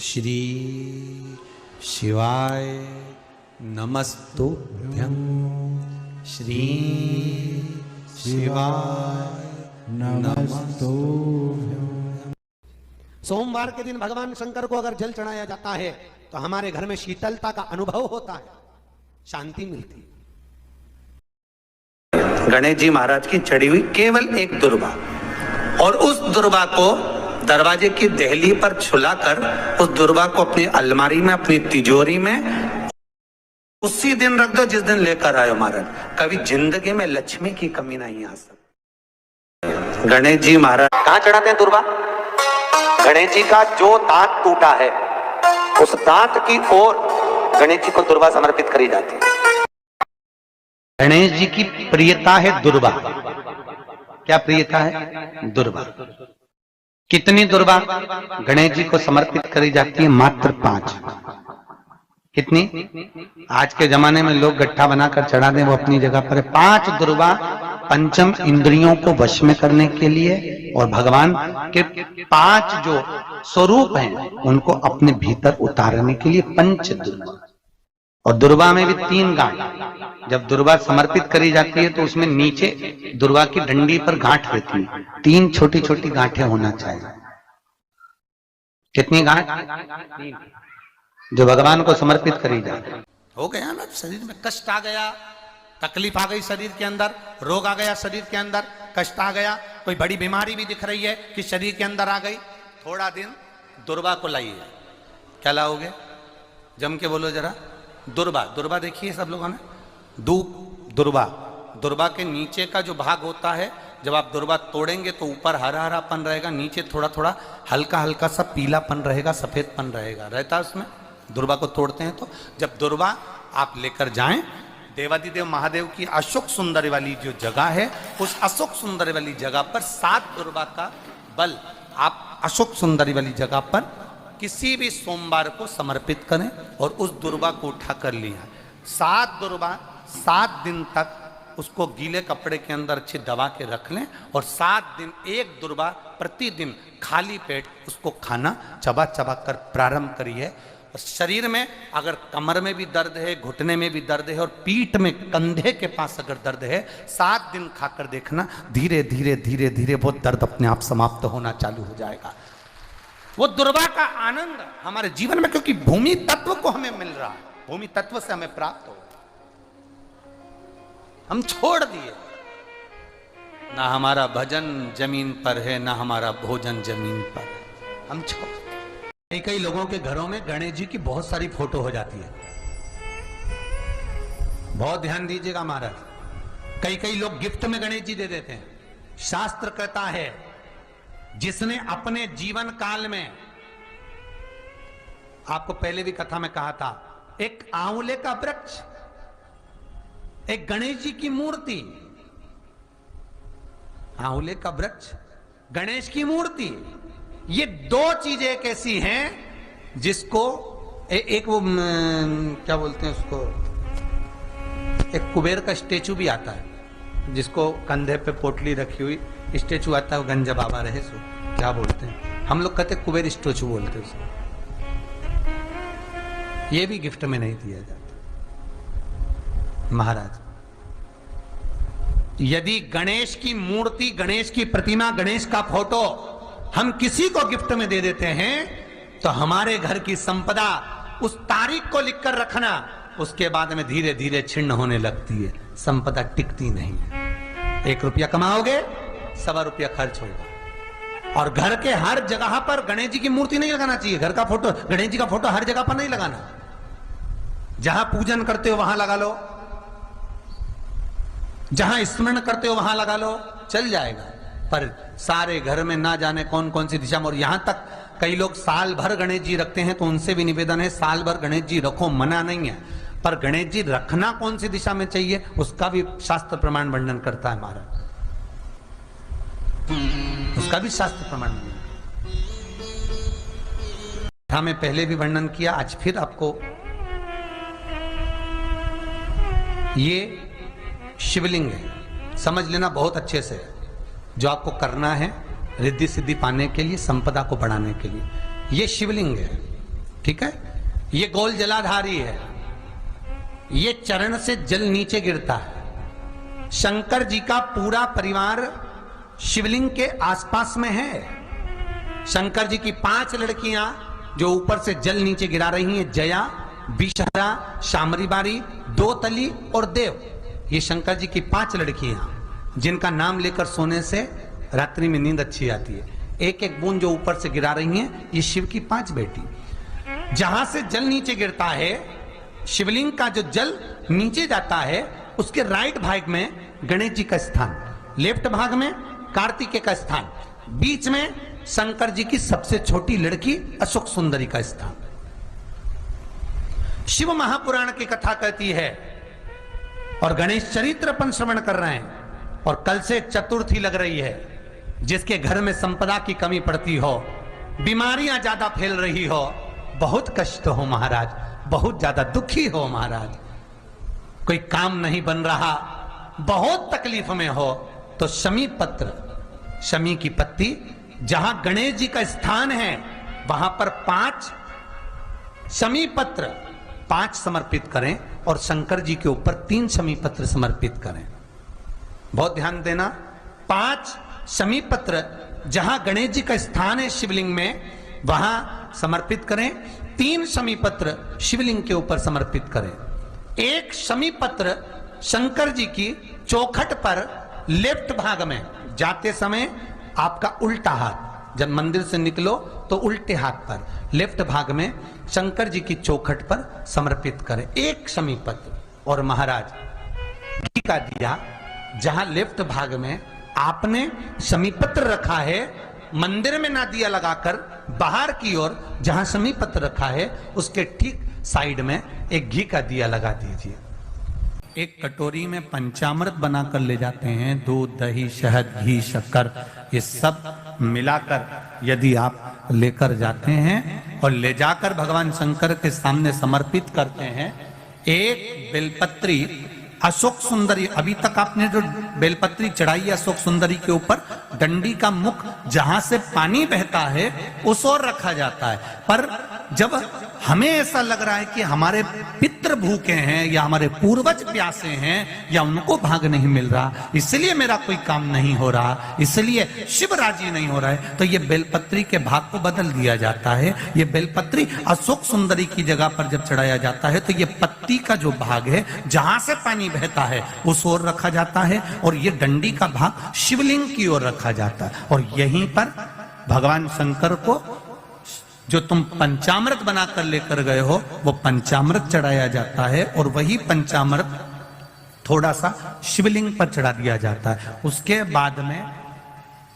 श्री शिवाय नमस्तुभ्यं। श्री शिवाय नमस्तुभ्यं। सोमवार के दिन भगवान शंकर को अगर जल चढ़ाया जाता है तो हमारे घर में शीतलता का अनुभव होता है, शांति मिलती है। गणेश जी महाराज की चढ़ी हुई केवल एक दुर्बा, और उस दुर्बा को दरवाजे की देहली पर छुलाकर उस दुर्बा को अपनी अलमारी में, अपनी तिजोरी में उसी दिन रख दो जिस दिन लेकर आयो महाराज। कभी जिंदगी में लक्ष्मी की कमी नहीं आ सकती। गणेश जी महाराज कहां चढ़ाते हैं दुर्बा? गणेश जी का जो दांत टूटा है उस दांत की ओर गणेश जी को दुर्बा समर्पित करी जाती है। गणेश जी की प्रियता है दुर्बा। क्या प्रियता है? दुर्बा। कितनी दुर्बा गणेश जी को समर्पित करी जाती है? मात्र 5। कितनी? आज के जमाने में लोग गट्ठा बनाकर चढ़ा दें, वो अपनी जगह पर है। 5 दुर्बा पंचम इंद्रियों को वश में करने के लिए और भगवान के 5 जो स्वरूप हैं उनको अपने भीतर उतारने के लिए 5 दुर्बा। और दुर्बा में भी 3 गांठ। जब दुर्बा समर्पित करी जाती है तो उसमें नीचे दुर्बा की डंडी पर गांठ रहती है। 3 छोटी छोटी गांठें होना चाहिए। कितनी गांठ? 3, जो भगवान को समर्पित करी जाती है। हो गया ना, शरीर में कष्ट आ गया, तकलीफ आ गई शरीर के अंदर, रोग आ गया शरीर के अंदर, कष्ट आ गया, कोई बड़ी बीमारी भी दिख रही है कि शरीर के अंदर आ गई, थोड़ा दिन दुर्बा को लाइए। क्या लाओगे? जम के बोलो जरा। दुर्बा। दुर्बा देखिए सब लोगों ने, दुर्बा। दुर्बा के नीचे का जो भाग होता है, जब आप दुर्बा तोड़ेंगे तो ऊपर हरा हरापन रहेगा, नीचे थोड़ा थोड़ा हल्का हल्का सा पीलापन रहेगा, सफेदपन रहेगा, रहता है उसमें। दुर्बा को तोड़ते हैं तो जब दुर्बा आप लेकर जाएं, देवादिदेव महादेव की अशोक सुंदरी वाली जो जगह है, उस अशोक सुंदरी वाली जगह पर 7 दुर्बा का बल आप अशोक सुंदरी वाली जगह पर किसी भी सोमवार को समर्पित करें और उस दुर्बा को उठा कर लिया। 7 दुर्बा 7 दिन तक उसको गीले कपड़े के अंदर अच्छे दबा के रख लें और 7 दिन एक दुर्बा प्रतिदिन खाली पेट उसको खाना चबा चबा कर प्रारंभ करिए। और शरीर में अगर कमर में भी दर्द है, घुटने में भी दर्द है और पीठ में, कंधे के पास अगर दर्द है, 7 दिन खाकर देखना, धीरे धीरे धीरे धीरे वो दर्द अपने आप समाप्त होना चालू हो जाएगा। वो दुर्बा का आनंद हमारे जीवन में, क्योंकि भूमि तत्व को हमें मिल रहा है, भूमि तत्व से हमें प्राप्त हो, हम छोड़ दिए। ना हमारा भजन जमीन पर है, ना हमारा भोजन जमीन पर है, हम छोड़। कई लोगों के घरों में गणेश जी की बहुत सारी फोटो हो जाती है। बहुत ध्यान दीजिएगा महाराज। कई लोग गिफ्ट में गणेश जी दे देते हैं। शास्त्र कहता है जिसने अपने जीवन काल में, आपको पहले भी कथा में कहा था, एक आंवले का वृक्ष, एक गणेश जी की मूर्ति, आंवले का वृक्ष, गणेश की मूर्ति, ये 2 चीजें एक ऐसी हैं जिसको एक वो क्या बोलते हैं उसको, एक कुबेर का स्टेचू भी आता है जिसको कंधे पे पोटली रखी हुई स्टेचू आता है, वो गंजा बाबा रहे सो, क्या बोलते हैं हम लोग, कहते कुबेर स्टेचू बोलते हैं उसको। ये भी गिफ्ट में नहीं दिया जाता। महाराज, यदि गणेश की मूर्ति, गणेश की प्रतिमा, गणेश का फोटो हम किसी को गिफ्ट में दे देते हैं तो हमारे घर की संपदा उस तारीख को लिखकर रखना, उसके बाद में धीरे धीरे छिन्न होने लगती है, संपदा टिकती नहीं है। 1 रुपया कमाओगे, 1.25 रुपया खर्च होगा। और घर के हर जगह पर गणेश जी की मूर्ति नहीं लगाना चाहिए। घर का फोटो, गणेश जी का फोटो हर जगह पर नहीं लगाना। जहां पूजन करते हो वहां लगा लो, जहां स्मरण करते हो वहां लगा लो, चल जाएगा। पर सारे घर में ना जाने कौन कौन सी दिशा में, और यहां तक कई लोग साल भर गणेश जी रखते हैं, तो उनसे भी निवेदन है साल भर गणेश जी रखो, मना नहीं है, पर गणेश जी रखना कौन सी दिशा में चाहिए उसका भी शास्त्र प्रमाण वर्णन करता है महाराज, उसका भी शास्त्र प्रमाण में पहले भी वर्णन किया, आज फिर आपको। ये शिवलिंग है, समझ लेना बहुत अच्छे से, जो आपको करना है रिद्धि सिद्धि पाने के लिए, संपदा को बढ़ाने के लिए। ये शिवलिंग है। ठीक है, ये गोल जलाधारी है, ये चरण से जल नीचे गिरता है। शंकर जी का पूरा परिवार शिवलिंग के आसपास में है। शंकर जी की 5 लड़कियां जो ऊपर से जल नीचे गिरा रही हैं, जया, विषहरा, शामरीबारी, दोतली और देव, ये शंकर जी की 5 लड़कियां जिनका नाम लेकर सोने से रात्रि में नींद अच्छी आती है। एक एक बूंद जो ऊपर से गिरा रही हैं, ये शिव की 5 बेटी। जहां से जल नीचे गिरता है, शिवलिंग का जो जल नीचे जाता है, उसके राइट भाग में गणेश जी का स्थान, लेफ्ट भाग में कार्तिकेय का स्थान, बीच में शंकर जी की सबसे छोटी लड़की अशोक सुंदरी का स्थान। शिव महापुराण की कथा कहती है और गणेश चरित्र अपन श्रवण कर रहे हैं, और कल से चतुर्थी लग रही है। जिसके घर में संपदा की कमी पड़ती हो, बीमारियां ज्यादा फैल रही हो, बहुत कष्ट हो महाराज, बहुत ज्यादा दुखी हो महाराज, कोई काम नहीं बन रहा, बहुत तकलीफ में हो, तो शमी पत्र, शमी की पत्ती, जहां गणेश जी का स्थान है वहां पर 5 शमी पत्र 5 समर्पित करें और शंकर जी के ऊपर 3 शमी पत्र समर्पित करें। बहुत ध्यान देना, 5 शमी पत्र जहां गणेश जी का स्थान है शिवलिंग में, वहां समर्पित करें। 3 शमी पत्र शिवलिंग के ऊपर समर्पित करें। 1 शमी पत्र शंकर जी की चौखट पर लेफ्ट भाग में, जाते समय आपका उल्टा हाथ, जब मंदिर से निकलो तो उल्टे हाथ पर लेफ्ट भाग में शंकर जी की चौखट पर समर्पित करें 1 शमी पत्र। और महाराज घी का दिया जहां लेफ्ट भाग में आपने शमी पत्र रखा है, मंदिर में ना दिया लगाकर बाहर की ओर जहां शमी पत्र रखा है, उसके ठीक साइड में एक घी का दिया लगा दीजिए। एक कटोरी में पंचामृत बनाकर ले जाते हैं, दूध, दही, शहद, घी, शक्कर, ये सब मिलाकर यदि आप लेकर जाते हैं और ले जाकर भगवान शंकर के सामने समर्पित करते हैं, एक बेलपत्री अशोक सुंदरी, अभी तक आपने जो बेलपत्री चढ़ाई अशोक सुंदरी के ऊपर, डंडी का मुख जहां से पानी बहता है उस ओर रखा जाता है। पर जब हमें ऐसा लग रहा है कि हमारे पितृ भूखे हैं या हमारे पूर्वज प्यासे हैं या उनको भाग नहीं मिल रहा, इसलिए मेरा कोई काम नहीं हो रहा, इसलिए शिव राजी नहीं हो रहा है, तो ये बेलपत्री के भाग को बदल दिया जाता है। ये बेलपत्री अशोक सुंदरी की जगह पर जब चढ़ाया जाता है तो ये पत्ती का जो भाग है जहां से पानी बहता है उस ओर रखा जाता है, और ये डंडी का भाग शिवलिंग की ओर रखा जाता है। और यहीं पर भगवान शंकर को जो तुम पंचामृत बनाकर लेकर गए हो वो पंचामृत चढ़ाया जाता है, और वही पंचामृत थोड़ा सा शिवलिंग पर चढ़ा दिया जाता है। उसके बाद में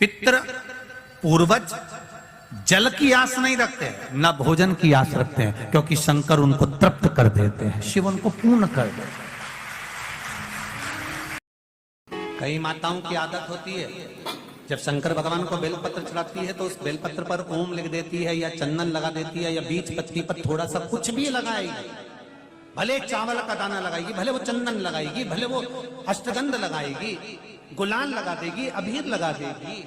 पितृ पूर्वज जल की आस नहीं रखते, न भोजन की आस रखते हैं, क्योंकि शंकर उनको तृप्त कर देते हैं, शिव उनको पूर्ण कर देते हैं। कई माताओं की आदत होती है, जब शंकर भगवान को बेलपत्र चढ़ाती है तो उस बेलपत्र पर ओम लिख देती है या चंदन लगा देती है या बीच पत्ती पर थोड़ा सा कुछ भी लगाएगी, भले चावल का दाना लगाएगी, भले वो चंदन लगाएगी, भले वो अष्टगंध लगाएगी, गुलाल लगा देगी, अबीर लगा देगी,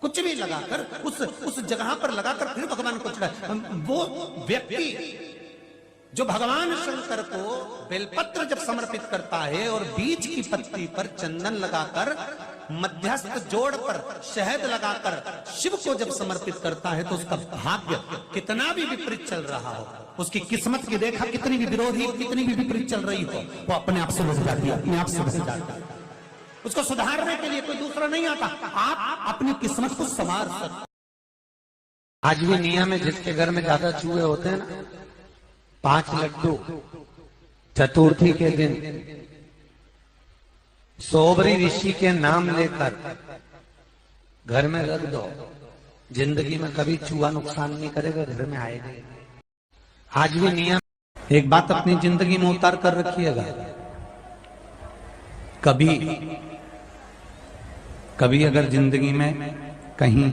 कुछ भी लगाकर उस जगह पर लगाकर फिर भगवान को चढ़ाए। वो व्यक्ति जो भगवान शंकर को बेलपत्र जब समर्पित करता है और बीच की पत्ती पर चंदन लगाकर, मध्यस्थ जोड़ पर शहद लगाकर शिव को जब समर्पित करता है, तो उसका भाग्य कितना भी विपरीत चल रहा हो, उसकी किस्मत की रेखा कितनी भी विरोधी, कितनी भी विपरीत चल रही हो, वो अपने आप से बच जाती है, अपने आप से बच जाता है। उसको सुधारने के लिए कोई दूसरा नहीं आता, आप अपनी किस्मत को संवार सकते। आज भी नियम है, जिसके घर में ज्यादा चूहे होते हैं ना, 5 लड्डू चतुर्थी के दिन सोबरी ऋषि के नाम लेकर घर में रख दो, जिंदगी में कभी चूहा नुकसान नहीं करेगा, घर में आएगा। आज भी नियम, एक बात अपनी जिंदगी में उतार कर रखिएगा, कभी अगर जिंदगी में कहीं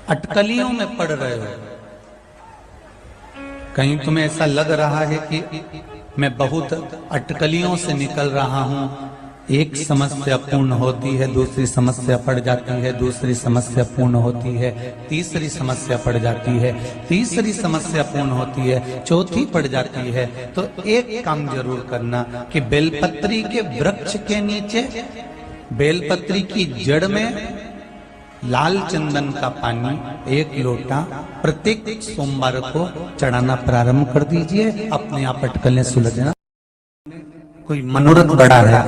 अटकलियों में पड़ रहे हो, कहीं तुम्हें ऐसा लग रहा है कि मैं बहुत अटकलियों से निकल रहा हूं, एक समस्या पूर्ण होती है, दूसरी समस्या पड़ जाती है, दूसरी समस्या पूर्ण होती है, तीसरी समस्या पड़ जाती है, तीसरी समस्या पूर्ण होती है, चौथी पड़ जाती है। तो एक काम जरूर करना कि बेलपत्री के वृक्ष के नीचे, बेलपत्री की जड़ में लाल चंदन का पानी 1 लोटा प्रत्येक सोमवार को चढ़ाना प्रारंभ कर दीजिए। अपने आप अटकलें सुलझना। कोई मनोरथ बड़ा है,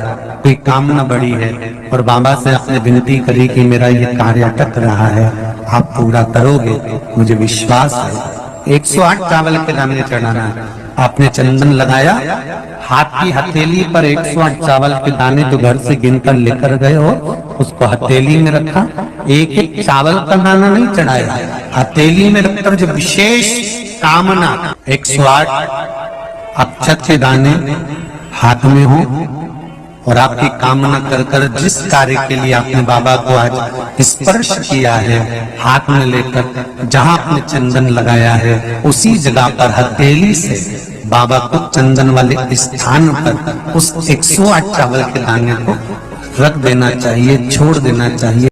कोई कामना बड़ी है और बाबा से आपने विनती करी कि मेरा ये कार्य अटक रहा है, आप पूरा करोगे, मुझे विश्वास है। 108 चावल के दाने चढ़ाना है। आपने चंदन लगाया, हाथ की हथेली पर 108 चावल के दाने जो घर से गिनकर लेकर गए हो उसको हथेली में रखा। एक एक चावल का दाना नहीं चढ़ाया, हथेली में रखकर जो विशेष कामना 108 अक्षत के दाने हाथ में हो और आपकी कामना कर कर जिस कार्य के लिए आपने बाबा को आज स्पर्श किया है, हाथ में लेकर जहां आपने चंदन लगाया है उसी जगह पर हथेली से बाबा को चंदन वाले स्थान पर उस 108 चावल के दाने को रख देना चाहिए, छोड़ देना चाहिए।